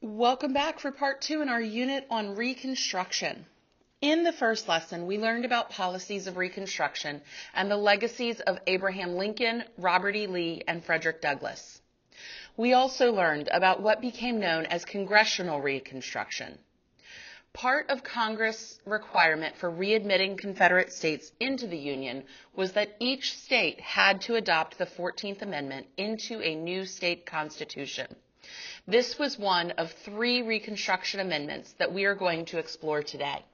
Welcome back for part 2 in our unit on Reconstruction. In the first lesson, we learned about policies of Reconstruction and the legacies of Abraham Lincoln, Robert E. Lee, and Frederick Douglass. We also learned about what became known as Congressional Reconstruction. Part of Congress' requirement for readmitting Confederate states into the Union was that each state had to adopt the 14th Amendment into a new state constitution. This was one of 3 Reconstruction amendments that we are going to explore today.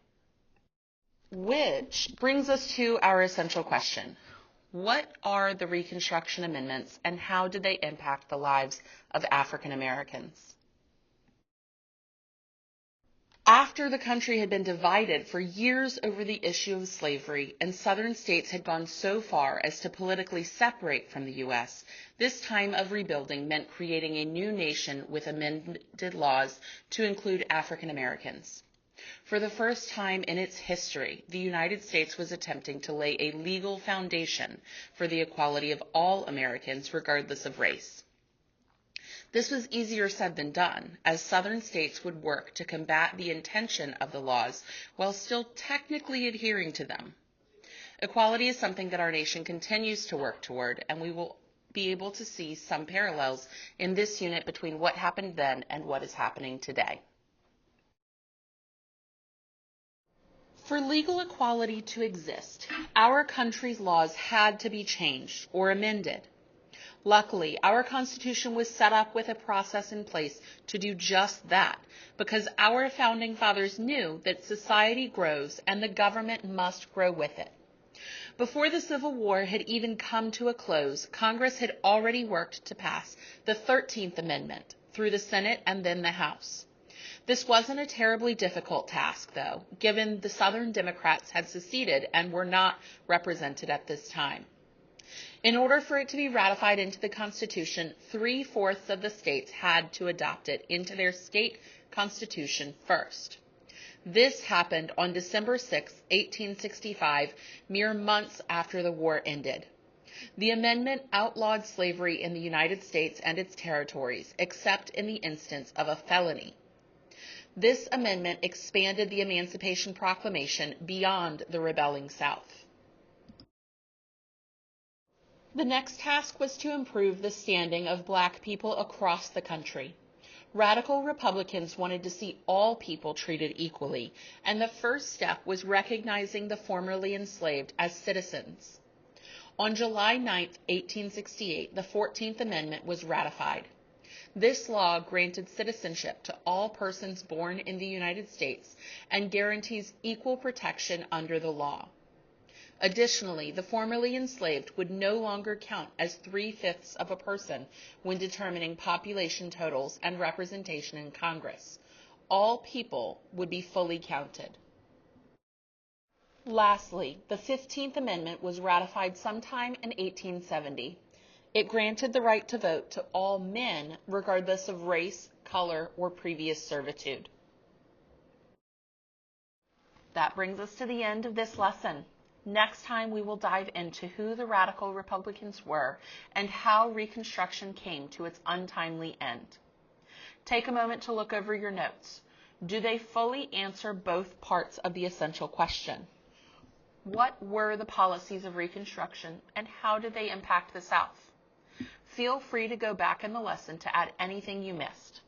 Which brings us to our essential question. What are the Reconstruction amendments and how did they impact the lives of African Americans? After the country had been divided for years over the issue of slavery and Southern states had gone so far as to politically separate from the U.S., this time of rebuilding meant creating a new nation with amended laws to include African Americans. For the first time in its history, the United States was attempting to lay a legal foundation for the equality of all Americans regardless of race. This was easier said than done, as Southern states would work to combat the intention of the laws while still technically adhering to them. Equality is something that our nation continues to work toward, and we will be able to see some parallels in this unit between what happened then and what is happening today. For legal equality to exist, our country's laws had to be changed or amended. Luckily, our Constitution was set up with a process in place to do just that, because our founding fathers knew that society grows and the government must grow with it. Before the Civil War had even come to a close, Congress had already worked to pass the 13th Amendment through the Senate and then the House. This wasn't a terribly difficult task, though, given the Southern Democrats had seceded and were not represented at this time. In order for it to be ratified into the Constitution, 3/4 of the states had to adopt it into their state constitution first. This happened on December 6, 1865, mere months after the war ended. The amendment outlawed slavery in the United States and its territories, except in the instance of a felony. This amendment expanded the Emancipation Proclamation beyond the rebelling South. The next task was to improve the standing of Black people across the country. Radical Republicans wanted to see all people treated equally, and the first step was recognizing the formerly enslaved as citizens. On July 9, 1868, the 14th Amendment was ratified. This law granted citizenship to all persons born in the United States and guarantees equal protection under the law. Additionally, the formerly enslaved would no longer count as 3/5 of a person when determining population totals and representation in Congress. All people would be fully counted. Lastly, the 15th Amendment was ratified sometime in 1870. It granted the right to vote to all men, regardless of race, color, or previous servitude. That brings us to the end of this lesson. Next time, we will dive into who the Radical Republicans were and how Reconstruction came to its untimely end. Take a moment to look over your notes. Do they fully answer both parts of the essential question? What were the policies of Reconstruction and how did they impact the South? Feel free to go back in the lesson to add anything you missed.